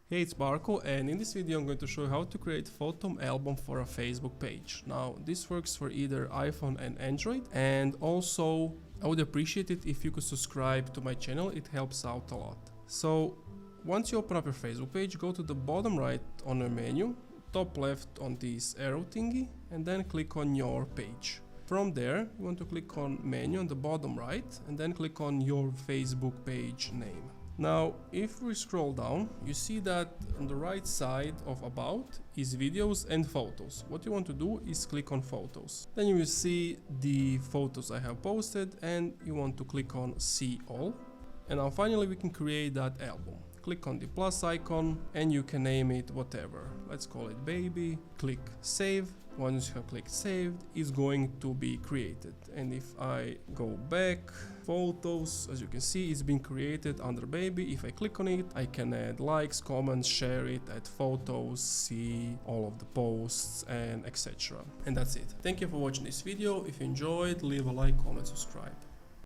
Hey, it's Marco, and in this video I'm going to show you how to create photo album for a Facebook page. Now this works for either iPhone and Android, and also I would appreciate it if you could subscribe to my channel. It helps out a lot. So once you open up your Facebook page, go to the bottom right on your menu, top left on this arrow thingy, and then click on your page. From there you want to click on menu on the bottom right and then click on your Facebook page name. Now, if we scroll down, you see that on the right side of About is videos and photos. What you want to do is click on photos. Then you will see the photos I have posted and you want to click on see all. And now finally we can create that album. Click on the plus icon and you can name it whatever. Let's call it baby. Click save. Once you have clicked saved, it's going to be created. And if I go back, photos, as you can see, it's been created under baby. If I click on it, I can add likes, comments, share it, add photos, see all of the posts, and etc. And that's it. Thank you for watching this video. If you enjoyed, leave a like, comment, subscribe.